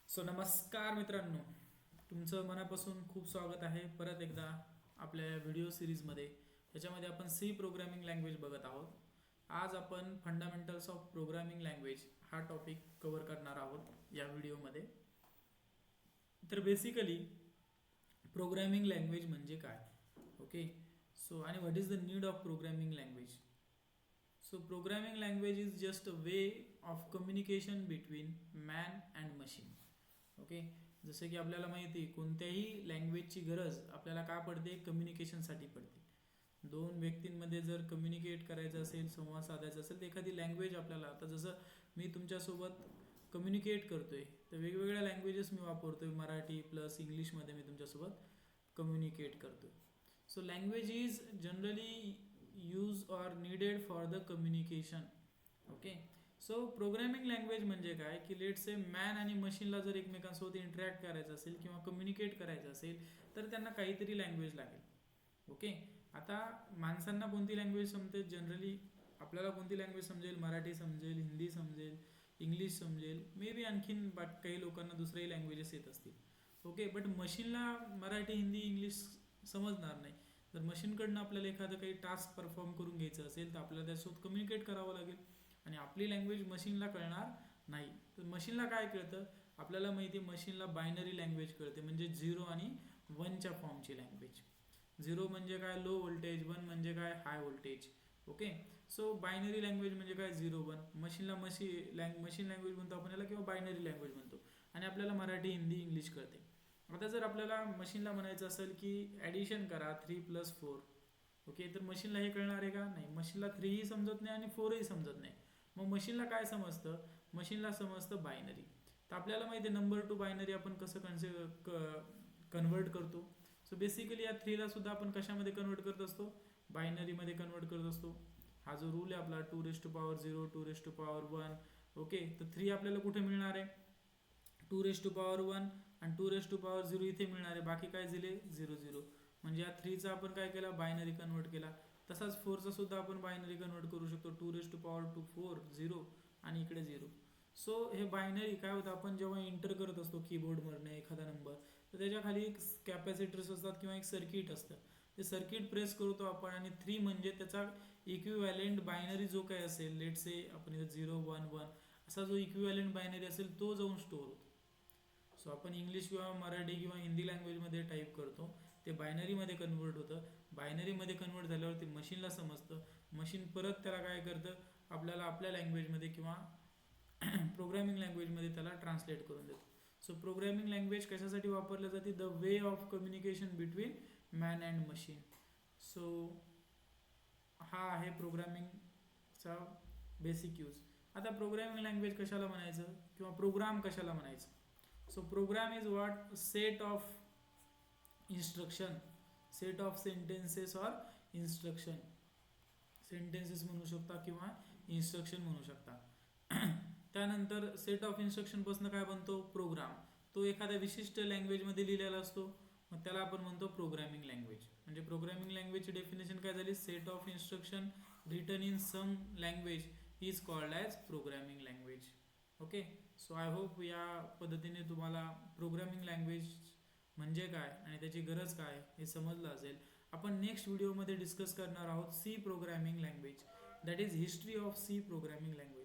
नमस्कार मित्रांनो, तुमचं मनापासून खूप स्वागत आहे परत एकदा आपल्या व्हिडिओ सिरीजमध्ये. त्याच्यामध्ये आपण सी प्रोग्रामिंग लँग्वेज बघत आहोत. आज आपण फंडामेंटल्स ऑफ प्रोग्रामिंग लँग्वेज हा टॉपिक कव्हर करणार आहोत या व्हिडिओमध्ये. तर बेसिकली प्रोग्रामिंग लँग्वेज म्हणजे काय, ओके. आणि what is the need of programming language. Programming language is just a way of communication between man and machine. Okay. जसं की आपल्याला माहिती आहे, कोणत्याही लँग्वेजची गरज आपल्याला का पडते, कम्युनिकेशनसाठी पडते. दोन व्यक्तींमध्ये जर कम्युनिकेट करायचं असेल, संवाद साधायचा असेल, तर एखादी लँग्वेज आपल्याला, आता जसं मी तुमच्यासोबत कम्युनिकेट करतोय तर वेगवेगळ्या लँग्वेजेस मी वापरतोय, मराठी प्लस इंग्लिशमध्ये मी तुमच्यासोबत कम्युनिकेट करतोय. Language is generally use or needed for the communication. Okay. Programming language म्हणजे काय की लेट्स से मॅन आणि मशीनला जर एकमेकांसोबत इंटरॅक्ट करायचं असेल किंवा कम्युनिकेट करायचं असेल तर त्यांना काहीतरी लँग्वेज लागेल. ओके. आता माणसांना कोणती लँग्वेज समजेल, जनरली आपल्याला कोणती लँग्वेज समजेल, मराठी समजेल, हिंदी समजेल, इंग्लिश समजेल, मे बी आणखीन काही लोकांना दुसऱ्याही लँग्वेजेस येत असतील. ओके. बट मशीनला मराठी, हिंदी, इंग्लिश समजणार नाही. जर मशीनकडनं आपल्याला एखादं काही टास्क परफॉर्म करून घ्यायचं असेल तर आपल्याला त्यासोबत कम्युनिकेट करावं लागेल आणि आपली लँग्वेज मशीनला कळणार नाही. तर मशीनला काय कळतं, आपल्याला माहिती आहे मशीनला बायनरी लँग्वेज कळते, म्हणजे 0 आणि 1च्या फॉर्मची लँग्वेज. 0 म्हणजे काय, लो व्होल्टेज, 1 म्हणजे काय, high voltage. Okay. Binary language म्हणजे काय, 0 1. मशीन लँग्वेज म्हणतो आपण याला, किंवा बायनरी लँग्वेज म्हणतो. आणि आपल्याला मराठी, हिंदी, इंग्लिश कळते. आता जर आपल्याला मशीनला म्हणायचं असेल की ॲडिशन करा 3 + 4, ओके, तर मशीनला हे कळणार आहे का, नाही. मशीनला 3ही समजत नाही आणि 4ही समजत नाही. मग मशीनला काय समजतं, मशीनला समजतं बायनरी. तर आपल्याला माहिती आहे नंबर टू बायनरी आपण कसं कन्वर्ट करतो. बेसिकली या 3ला सुद्धा आपण कशामध्ये कन्वर्ट करत असतो, बायनरीमध्ये कन्वर्ट करत असतो. हा जो रूल आहे आपला 2⁻0 2⁻1. ओके. तर 3 आपल्याला कुठे मिळणार आहे, 2⁻1 आणि 2⁻0 इथे मिळणार आहे. बाकी काय दिले, 0 0. म्हणजे या 3चा आपण काय केला, बायनरी कन्वर्ट केला. तसाच 4चा सुद्धा आपण बायनरी कन्वर्ट करू शकतो, 2⁻2 4 0 आणि इकडे 0. हे बायनरी काय होतं, आपण जेव्हा एंटर करत असतो कीबोर्डवरने एखादा नंबर, तर त्याच्या खाली एक कॅपॅसिटर्स असतात किंवा एक सर्किट असतं. ते सर्किट प्रेस करतो आपण आणि 3 म्हणजे त्याचा इक्विव्हॅलेंट बायनरी जो काही असेल, लेट से आपण इथं 0 1 1 असा जो इक्विव्हॅलेंट बायनरी असेल तो जाऊन स्टोअर होतो. आपण इंग्लिश किंवा मराठी किंवा हिंदी लँग्वेजमध्ये टाईप करतो, ते बायनरीमध्ये कन्वर्ट होतं. बायनरीमध्ये कन्वर्ट झाल्यावर ते मशीनला समजतं. मशीन परत त्याला काय करतं, आपल्याला आपल्या लँग्वेजमध्ये किंवा प्रोग्रामिंग लँग्वेजमध्ये त्याला ट्रान्सलेट करून देतो. प्रोग्रामिंग लँग्वेज कशासाठी वापरली जाते, the way of communication between man and machine. हा आहे प्रोग्रामिंगचा बेसिक यूज. आता प्रोग्रामिंग लँग्वेज कशाला म्हणायचं किंवा प्रोग्राम कशाला म्हणायचं. Program is what, set of instruction, set of sentences or instruction. Sentences म्हणू शकता किंवा इन्स्ट्रक्शन म्हणू शकता. त्यानंतर सेट ऑफ इन्स्ट्रक्शनपासून काय बनतो, प्रोग्राम. तो एखाद्या विशिष्ट लँग्वेजमध्ये लिहिलेला असतो, मग त्याला आपण म्हणतो प्रोग्रामिंग लँग्वेज. म्हणजे प्रोग्रामिंग लँग्वेजची डेफिनेशन काय झाली, set of instruction written in some language is called as programming language. Okay. I hope या पद्धतीने तुम्हाला प्रोग्रामिंग लँग्वेज म्हणजे काय आणि त्याची गरज काय हे समजलं असेल. आपण नेक्स्ट व्हिडिओमध्ये डिस्कस करणार आहोत C programming language, that is history of C programming language.